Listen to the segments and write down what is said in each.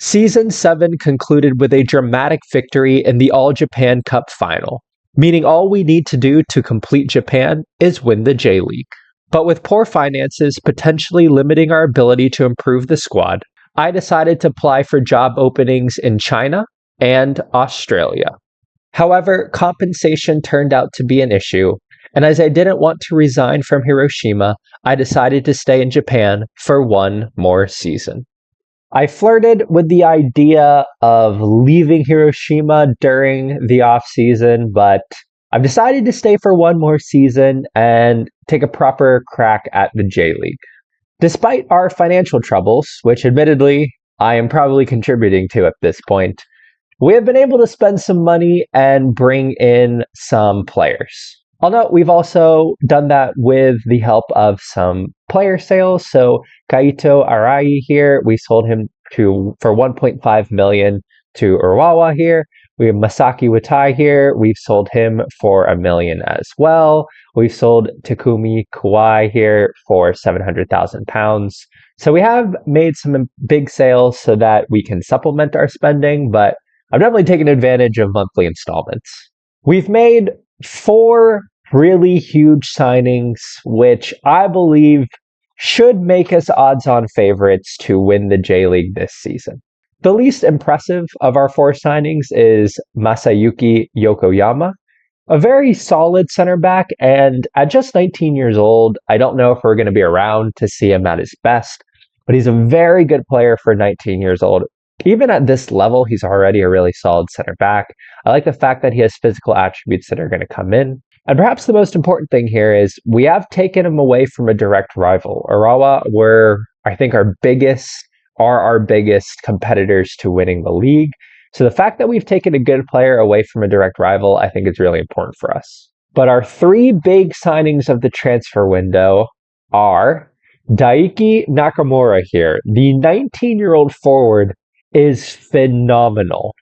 Season 7 concluded with a dramatic victory in the All Japan Cup final, meaning all we need to do to complete Japan is win the J League. But with poor finances potentially limiting our ability to improve the squad, I decided to apply for job openings in China and Australia. However, compensation turned out to be an issue, and as I didn't want to resign from Hiroshima, I decided to stay in Japan for one more season. I flirted with the idea of leaving Hiroshima during the off season, but I've decided to stay for one more season and take a proper crack at the J League. Despite our financial troubles, which admittedly I am probably contributing to at this point, we have been able to spend some money and bring in some players. I'll note we've also done that with the help of some player sales. So Kaito Arai here, we sold him for 1.5 million to Urawa here. We have Masaki Watai here. We've sold him for $1 million as well. We've sold Takumi Kawai here for £700,000. So we have made some big sales so that we can supplement our spending, but I've definitely taken advantage of monthly installments. We've made 4 really huge signings, which I believe should make us odds-on favorites to win the J League this season. The least impressive of our 4 signings is Masayuki Yokoyama, a very solid center back, and at just 19 years old, I don't know if we're going to be around to see him at his best, but he's a very good player for 19 years old. Even at this level, he's already a really solid center back. I like the fact that he has physical attributes that are going to come in. And perhaps the most important thing here is we have taken him away from a direct rival. Urawa were, I think, our biggest competitors to winning the league. So the fact that we've taken a good player away from a direct rival, I think is really important for us. But our 3 big signings of the transfer window are Daiki Nakamura here. The 19-year-old forward is phenomenal.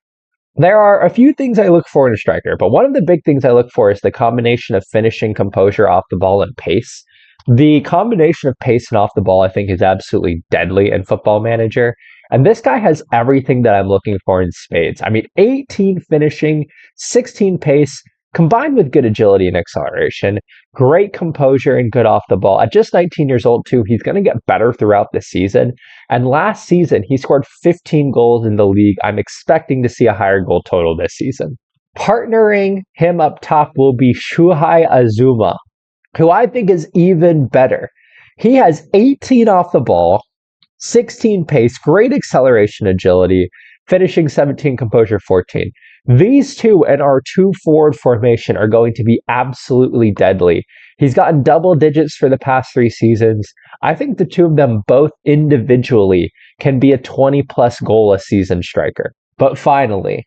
There are a few things I look for in a striker, but one of the big things I look for is the combination of finishing, composure off the ball, and pace. The combination of pace and off the ball, I think, is absolutely deadly in Football Manager. And this guy has everything that I'm looking for in spades. I mean, 18 finishing, 16 pace, combined with good agility and acceleration, great composure and good off the ball. At just 19 years old, too, he's going to get better throughout the season. And last season, he scored 15 goals in the league. I'm expecting to see a higher goal total this season. Partnering him up top will be Shuhei Azuma, who I think is even better. He has 18 off the ball, 16 pace, great acceleration, agility, finishing 17, composure 14. These two and our 2 forward formation are going to be absolutely deadly. He's gotten double digits for the past 3 seasons. I think the 2 of them both individually can be a 20-plus goal a season striker. But finally,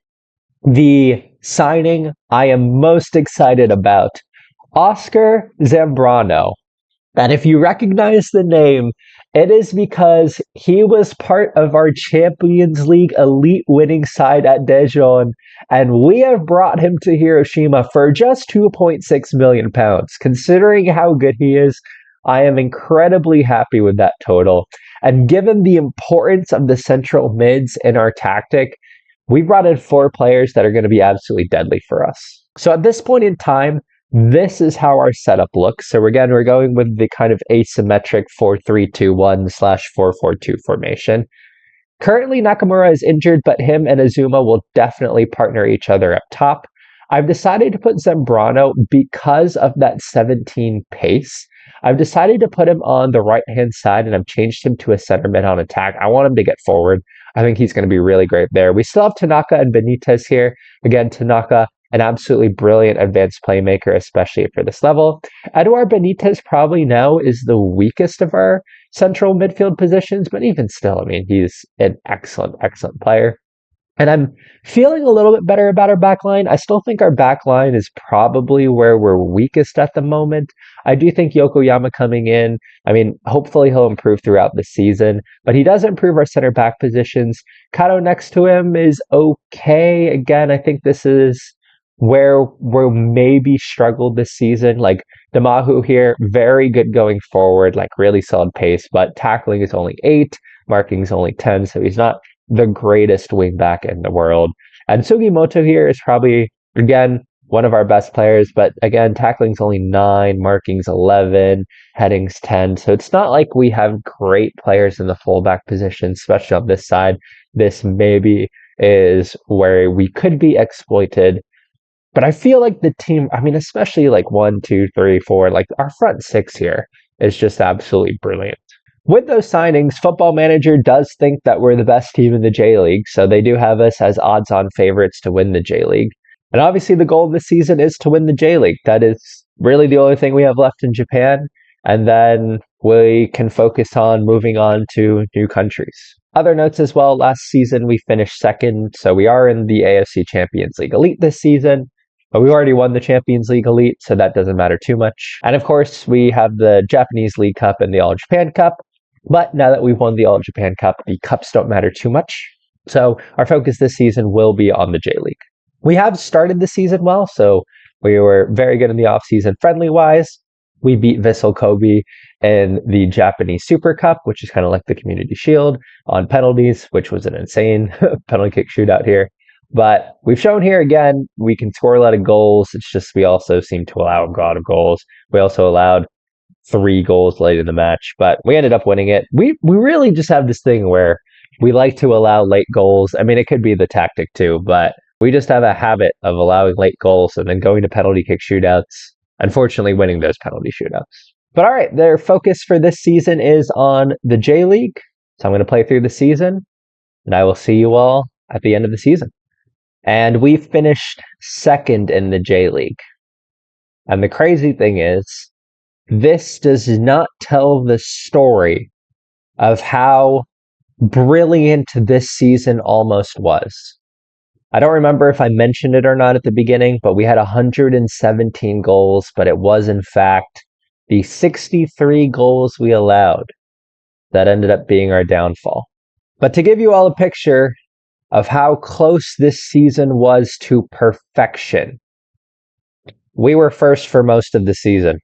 the signing I am most excited about, Oscar Zambrano. And if you recognize the name, it is because he was part of our Champions League elite winning side at Daejeon, and we have brought him to Hiroshima for just £2.6 million. Considering how good he is, I am incredibly happy with that total. And given the importance of the central mids in our tactic, we brought in 4 players that are going to be absolutely deadly for us. So at this point in time, this is how our setup looks. So we're going with the kind of asymmetric 4-3-2-1/4-4-2 formation. Currently, Nakamura is injured, but him and Azuma will definitely partner each other up top. I've decided to put Zambrano because of that 17 pace. I've decided to put him on the right-hand side, and I've changed him to a center mid on attack. I want him to get forward. I think he's going to be really great there. We still have Tanaka and Benitez here. Again, Tanaka, an absolutely brilliant advanced playmaker, especially for this level. Eduard Benitez probably now is the weakest of our central midfield positions, but even still, I mean, he's an excellent, excellent player. And I'm feeling a little bit better about our back line. I still think our back line is probably where we're weakest at the moment. I do think Yokoyama coming in, I mean, hopefully he'll improve throughout the season, but he does improve our center back positions. Kato next to him is okay. Again, I think this is where we're maybe struggled this season. Like Damahu here, very good going forward, like really solid pace, but tackling is only 8, marking is only 10, so he's not the greatest wingback in the world. And Sugimoto here is probably, again, one of our best players, but again, tackling's only 9, marking's 11, heading's 10. So it's not like we have great players in the fullback position, especially on this side. This maybe is where we could be exploited. But I feel like the team, I mean, especially like 1, 2, 3, 4, like our front 6 here is just absolutely brilliant. With those signings, Football Manager does think that we're the best team in the J League, so they do have us as odds-on favorites to win the J League. And obviously the goal of this season is to win the J League. That is really the only thing we have left in Japan. And then we can focus on moving on to new countries. Other notes as well, last season we finished second, so we are in the AFC Champions League Elite this season. But we already won the Champions League Elite, so that doesn't matter too much. And of course, we have the Japanese League Cup and the All Japan Cup. But now that we've won the All Japan Cup, the cups don't matter too much. So our focus this season will be on the J League. We have started the season well, so we were very good in the offseason friendly-wise. We beat Vissel Kobe in the Japanese Super Cup, which is kind of like the Community Shield, on penalties, which was an insane penalty kick shootout here. But we've shown here again, we can score a lot of goals. It's just we also seem to allow a lot of goals. We also allowed 3 goals late in the match, but we ended up winning it. We really just have this thing where we like to allow late goals. I mean, it could be the tactic too, but we just have a habit of allowing late goals and then going to penalty kick shootouts. Unfortunately, winning those penalty shootouts. But all right, their focus for this season is on the J League. So I'm going to play through the season, and I will see you all at the end of the season. And we finished second in the J League. And the crazy thing is, this does not tell the story of how brilliant this season almost was. I don't remember if I mentioned it or not at the beginning, but we had 117 goals, but it was in fact the 63 goals we allowed that ended up being our downfall. But to give you all a picture of how close this season was to perfection, we were first for most of the season.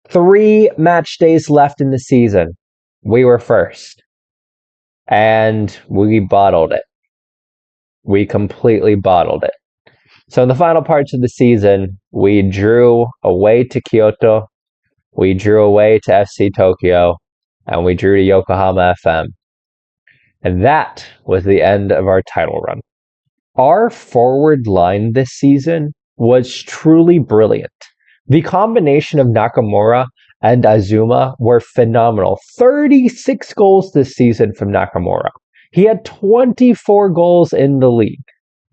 3 match days left in the season, we were first. And we bottled it. We completely bottled it. So in the final parts of the season, we drew away to Kyoto, we drew away to FC Tokyo, and we drew to Yokohama FM. And that was the end of our title run. Our forward line this season was truly brilliant. The combination of Nakamura and Azuma were phenomenal. 36 goals this season from Nakamura. He had 24 goals in the league.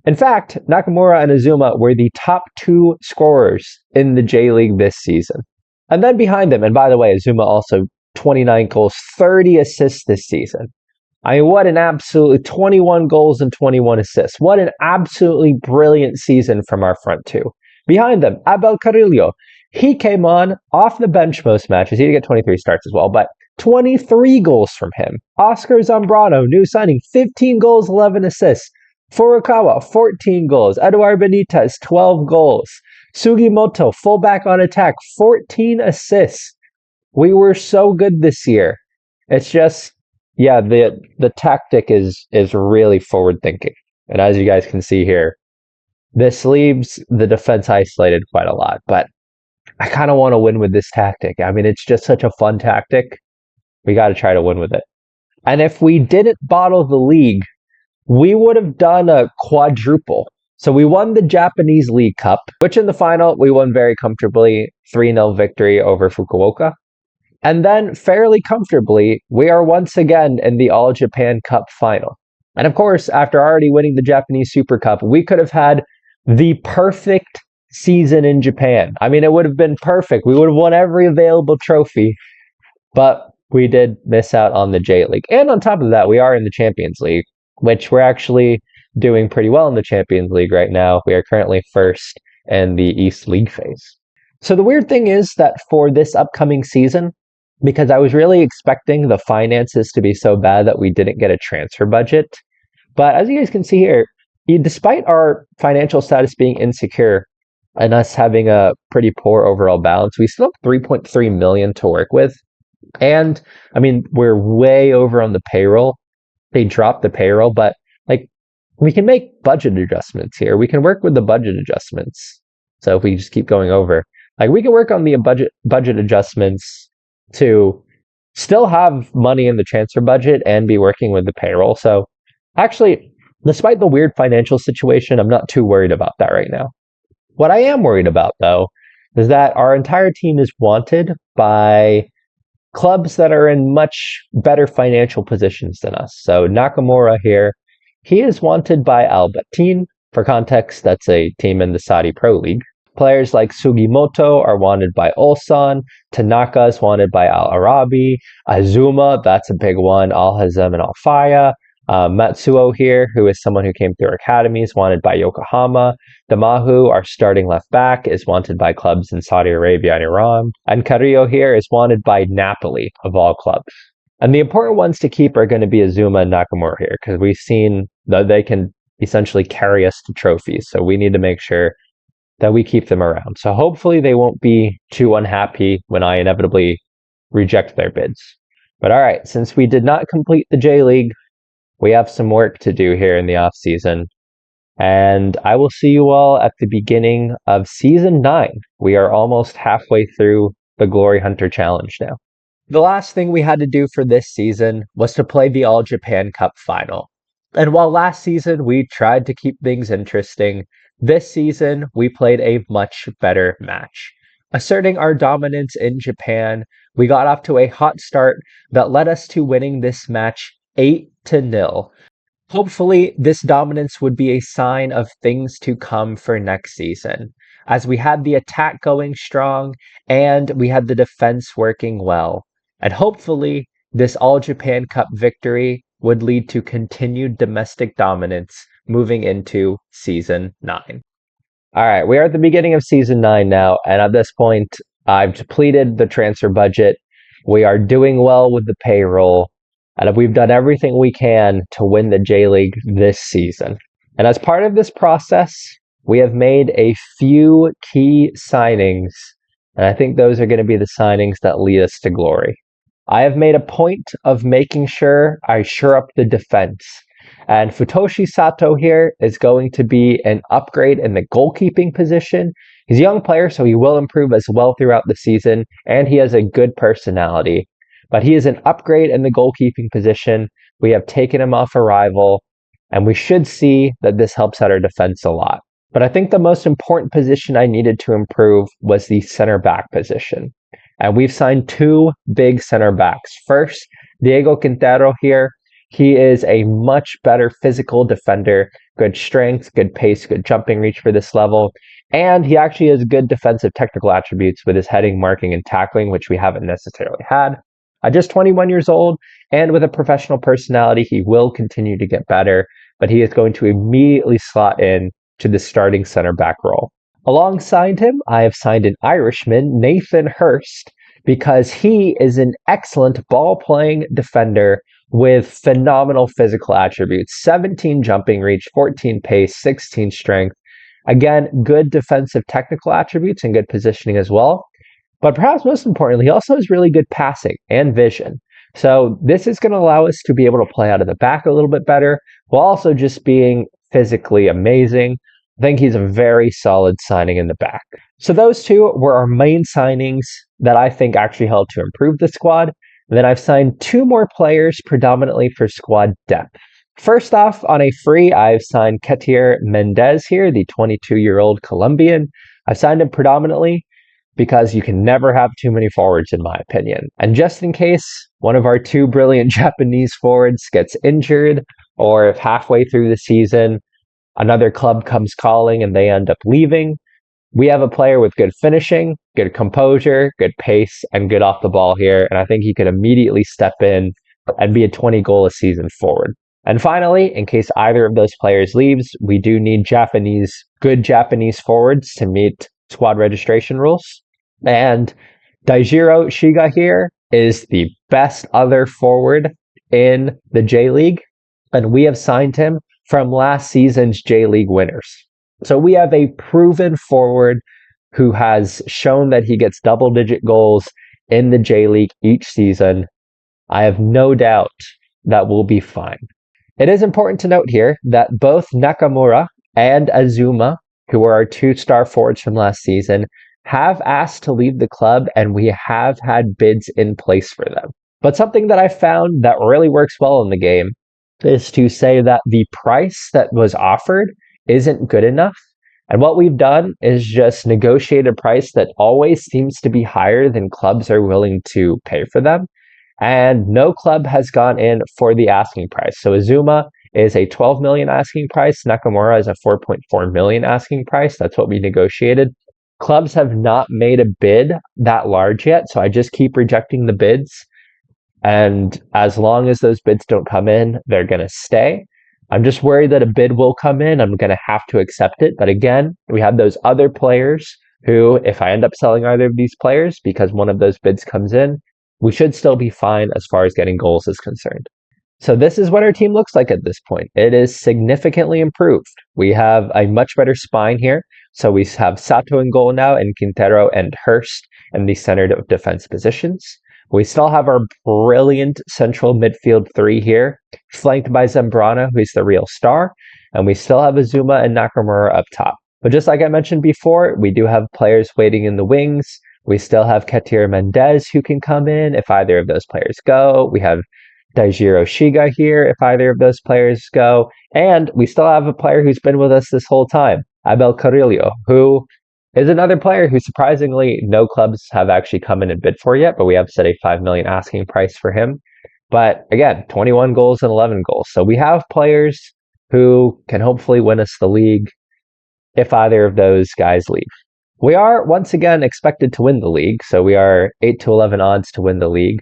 In fact, Nakamura and Azuma were the top 2 scorers in the J League this season. And then behind them, and by the way, Azuma also 29 goals, 30 assists this season. I mean, what an absolutely 21 goals and 21 assists. What an absolutely brilliant season from our front 2. Behind them, Abel Carrillo. He came on off the bench most matches. He did get 23 starts as well, but 23 goals from him. Oscar Zambrano, new signing, 15 goals, 11 assists. Furukawa, 14 goals. Eduard Benitez, 12 goals. Sugimoto, fullback on attack, 14 assists. We were so good this year. It's just, yeah, the tactic is really forward thinking. And as you guys can see here, this leaves the defense isolated quite a lot, but I kind of want to win with this tactic. I mean, it's just such a fun tactic. We got to try to win with it. And if we didn't bottle the league, we would have done a quadruple. So we won the Japanese League Cup, which in the final, we won very comfortably, 3-0 victory over Fukuoka. And then fairly comfortably, we are once again in the All Japan Cup final. And of course, after already winning the Japanese Super Cup, we could have had the perfect season in Japan. I mean, it would have been perfect. We would have won every available trophy, but we did miss out on the J League. And on top of that, we are in the Champions League, which we're actually doing pretty well in the Champions League right now. We are currently first in the East League phase. So the weird thing is that for this upcoming season, because I was really expecting the finances to be so bad that we didn't get a transfer budget. But as you guys can see here, despite our financial status being insecure and us having a pretty poor overall balance, we still have 3.3 million to work with. And I mean, we're way over on the payroll. they drop the payroll, but like we can make budget adjustments here. We can work with the budget adjustments. So if we just keep going over, like we can work on the budget adjustments to still have money in the transfer budget and be working with the payroll. So actually, despite the weird financial situation, I'm not too worried about that right now. What I am worried about, though, is that our entire team is wanted by clubs that are in much better financial positions than us. So Nakamura here, he is wanted by Al Batin. For context, that's a team in the Saudi Pro League. Players like Sugimoto are wanted by Ulsan. Tanaka is wanted by Al Arabi. Azuma, that's a big one. Al Hazem and Al Faya. Matsuo here, who is someone who came through our academies, wanted by Yokohama. Damahu, our starting left back, is wanted by clubs in Saudi Arabia and Iran. And Carrillo here is wanted by Napoli, of all clubs. And the important ones to keep are going to be Azuma and Nakamura here, because we've seen that they can essentially carry us to trophies. So we need to make sure that we keep them around. So hopefully they won't be too unhappy when I inevitably reject their bids. But all right, since we did not complete the J League, we have some work to do here in the off season. And I will see you all at the beginning of season 9. We are almost halfway through the Glory Hunter Challenge now. The last thing we had to do for this season was to play the All Japan Cup final. And while last season we tried to keep things interesting, this season we played a much better match. Asserting our dominance in Japan, we got off to a hot start that led us to winning this match 8-0. Hopefully, this dominance would be a sign of things to come for next season, as we had the attack going strong and we had the defense working well. And hopefully, this All Japan Cup victory would lead to continued domestic dominance moving into season 9. All right, we are at the beginning of season 9 now, and at this point, I've depleted the transfer budget. We are doing well with the payroll. And we've done everything we can to win the J League this season. And as part of this process, we have made a few key signings. And I think those are going to be the signings that lead us to glory. I have made a point of making sure I shore up the defense. And Futoshi Sato here is going to be an upgrade in the goalkeeping position. He's a young player, so he will improve as well throughout the season. And he has a good personality. But he is an upgrade in the goalkeeping position. We have taken him off arrival, and we should see that this helps out our defense a lot. But I think the most important position I needed to improve was the center back position. And we've signed 2 big center backs. First, Diego Quintero here. He is a much better physical defender, good strength, good pace, good jumping reach for this level. And he actually has good defensive technical attributes with his heading, marking, and tackling, which we haven't necessarily had. Just 21 years old, and with a professional personality, he will continue to get better, but he is going to immediately slot in to the starting center back role. Alongside him, I have signed an Irishman, Nathan Hurst, because he is an excellent ball-playing defender with phenomenal physical attributes. 17 jumping reach, 14 pace, 16 strength. Again, good defensive technical attributes and good positioning as well. But perhaps most importantly, he also has really good passing and vision. So this is going to allow us to be able to play out of the back a little bit better, while also just being physically amazing. I think he's a very solid signing in the back. So those 2 were our main signings that I think actually helped to improve the squad. And then I've signed 2 more players predominantly for squad depth. First off, on a free, I've signed Ketir Mendez here, the 22-year-old Colombian. I've signed him predominantly because you can never have too many forwards, in my opinion. And just in case one of our 2 brilliant Japanese forwards gets injured, or if halfway through the season another club comes calling and they end up leaving, we have a player with good finishing, good composure, good pace, and good off the ball here. And I think he could immediately step in and be a 20-goal-a-season forward. And finally, in case either of those players leaves, we do need good Japanese forwards to meet squad registration rules. And Daijiro Shiga here is the best other forward in the J League, and we have signed him from last season's J League winners. So we have a proven forward who has shown that he gets double-digit goals in the J League each season. I have no doubt that we'll be fine. It is important to note here that both Nakamura and Azuma, who were our two star forwards from last season, have asked to leave the club, and we have had bids in place for them. But something that I found that really works well in the game is to say that the price that was offered isn't good enough. And what we've done is just negotiate a price that always seems to be higher than clubs are willing to pay for them. And no club has gone in for the asking price. So Azuma is a 12 million asking price. Nakamura is a 4.4 million asking price. That's what we negotiated. Clubs have not made a bid that large yet, so I just keep rejecting the bids. And as long as those bids don't come in, they're going to stay. I'm just worried that a bid will come in. I'm going to have to accept it. But again, we have those other players who, if I end up selling either of these players because one of those bids comes in, we should still be fine as far as getting goals is concerned. So this is what our team looks like at this point. It is significantly improved. We have a much better spine here. So we have Sato in goal now, and Quintero and Hurst in the center of defense positions. We still have our brilliant central midfield three here, flanked by Zambrano, who's the real star, and we still have Azuma and Nakamura up top. But just like I mentioned before, we do have players waiting in the wings. We still have Ketir Mendez who can come in if either of those players go. We have Daijiro Shiga here if either of those players go. And we still have a player who's been with us this whole time, Abel Carrillo, who is another player who surprisingly no clubs have actually come in and bid for yet, but we have set a 5 million asking price for him. But again, 21 goals and 11 goals. So we have players who can hopefully win us the league if either of those guys leave. We are once again expected to win the league, so we are 8 to 11 odds to win the league.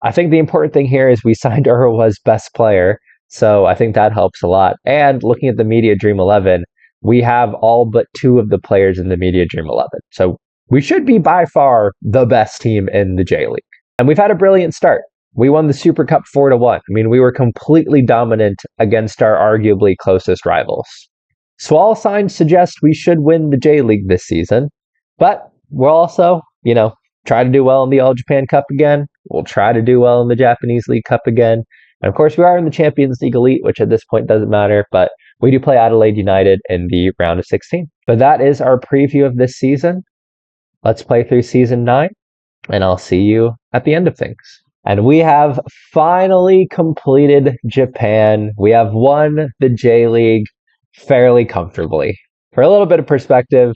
I think the important thing here is we signed Urawa's best player, so I think that helps a lot. And looking at the Media Dream 11, we have all but two of the players in the Media Dream 11. So we should be by far the best team in the J League. And we've had a brilliant start. We won the Super Cup 4-1. I mean, we were completely dominant against our arguably closest rivals. So all signs suggest we should win the J League this season. But we'll also, try to do well in the All Japan Cup again. We'll try to do well in the Japanese League Cup again. And of course, we are in the Champions League Elite, which at this point doesn't matter, but we do play Adelaide United in the round of 16. But that is our preview of this season. Let's play through season 9, and I'll see you at the end of things. And we have finally completed Japan. We have won the J League fairly comfortably. For a little bit of perspective,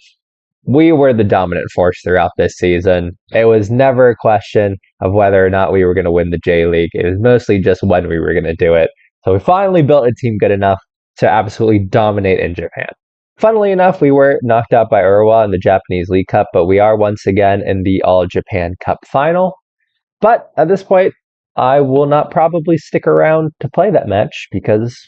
we were the dominant force throughout this season. It was never a question of whether or not we were going to win the J League. It was mostly just when we were going to do it. So we finally built a team good enough to absolutely dominate in Japan. Funnily enough, we were knocked out by Urawa in the Japanese League Cup, but we are once again in the All Japan Cup final. But at this point, I will not probably stick around to play that match because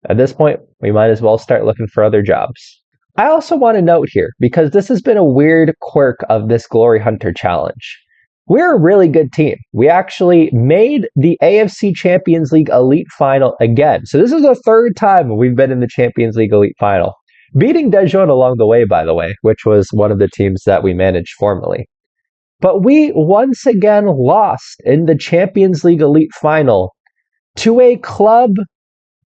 at this point, we might as well start looking for other jobs. I also want to note here, because this has been a weird quirk of this Glory Hunter challenge. We're a really good team. We actually made the AFC Champions League Elite Final again. So this is the third time we've been in the Champions League Elite Final. Beating Daejeon along the way, by the way, which was one of the teams that we managed formerly. But we once again lost in the Champions League Elite Final to a club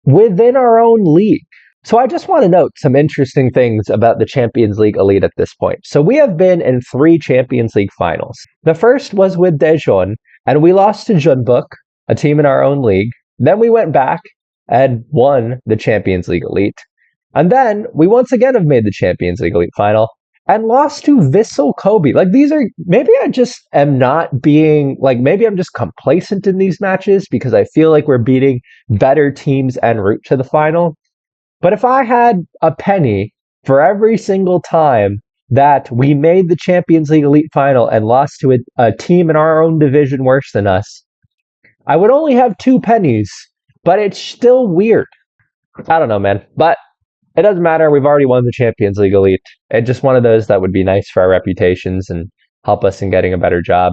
within our own league. So I just want to note some interesting things about the Champions League Elite at this point. So we have been in 3 Champions League finals. The first was with Daejeon, and we lost to Jeonbuk, a team in our own league. Then we went back and won the Champions League Elite. And then we once again have made the Champions League Elite Final and lost to Vissel Kobe. These are, maybe I just am not being, maybe I'm just complacent in these matches because I feel like we're beating better teams en route to the final. But if I had a penny for every single time that we made the Champions League Elite Final and lost to a team in our own division worse than us, I would only have 2 pennies, but it's still weird. I don't know, man. But it doesn't matter. We've already won the Champions League Elite. It's just one of those that would be nice for our reputations and help us in getting a better job.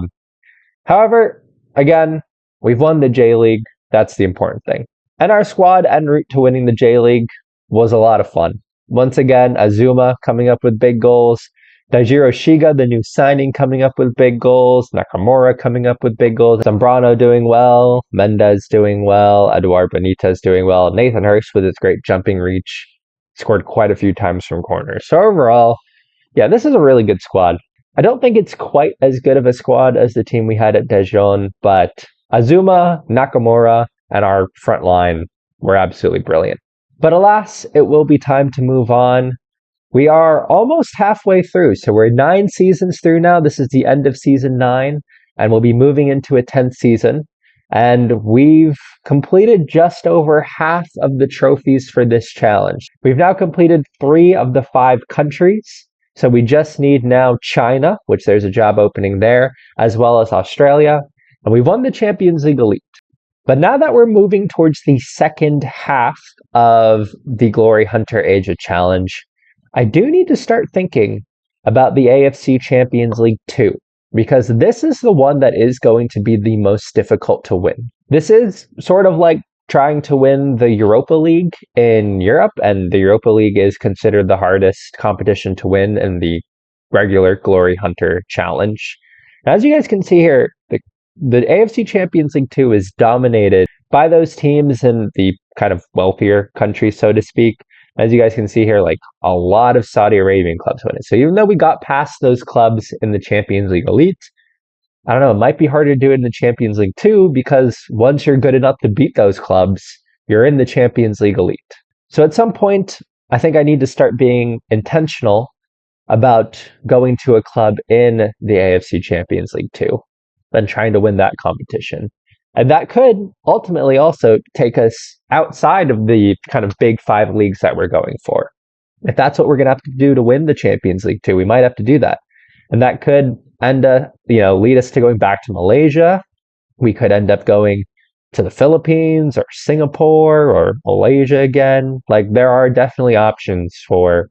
However, again, we've won the J League. That's the important thing. And our squad en route to winning the J League was a lot of fun. Once again, Azuma coming up with big goals. Daijiro Shiga, the new signing, coming up with big goals. Nakamura coming up with big goals. Zambrano doing well. Mendez doing well. Eduard Benitez doing well. Nathan Hurst with his great jumping reach. Scored quite a few times from corners. So overall, yeah, this is a really good squad. I don't think it's quite as good of a squad as the team we had at Daejeon, but Azuma, Nakamura, and our front line were absolutely brilliant. But alas, it will be time to move on. We are almost halfway through, so we're 9 seasons through now. This is the end of season 9, and we'll be moving into a 10th season. And we've completed just over half of the trophies for this challenge. We've now completed 3 of the 5 countries. So we just need now China, which there's a job opening there, as well as Australia. And we've won the Champions League Elite. But now that we're moving towards the second half of the Glory Hunter Asia Challenge, I do need to start thinking about the AFC Champions League 2, because this is the one that is going to be the most difficult to win. This is sort of like trying to win the Europa League in Europe, and the Europa League is considered the hardest competition to win in the regular Glory Hunter Challenge. As you guys can see here, the AFC Champions League 2 is dominated by those teams in the kind of wealthier countries, so to speak. As you guys can see here, like a lot of Saudi Arabian clubs win it. So even though we got past those clubs in the Champions League Elite, I don't know, it might be harder to do it in the Champions League 2 because once you're good enough to beat those clubs, you're in the Champions League Elite. So at some point, I think I need to start being intentional about going to a club in the AFC Champions League 2 and trying to win that competition. And that could ultimately also take us outside of the kind of big 5 leagues that we're going for. If that's what we're going to have to do to win the Champions League 2, we might have to do that. And that could lead us to going back to Malaysia. We could end up going to the Philippines or Singapore or Malaysia again. Like, there are definitely options for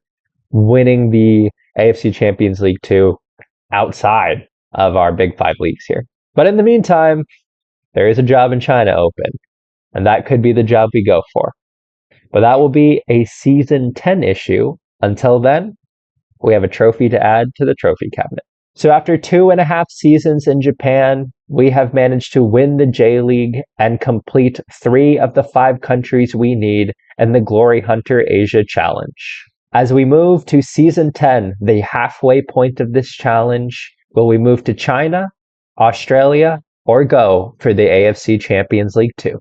winning the AFC Champions League 2 outside of our big 5 leagues here. But in the meantime, there is a job in China open, and that could be the job we go for. But that will be a season 10 issue. Until then, we have a trophy to add to the trophy cabinet. So after 2.5 seasons in Japan, we have managed to win the J-League and complete 3 of the 5 countries we need in the Glory Hunter Asia Challenge. As we move to season 10, the halfway point of this challenge, will we move to China, Australia, or go for the AFC Champions League 2?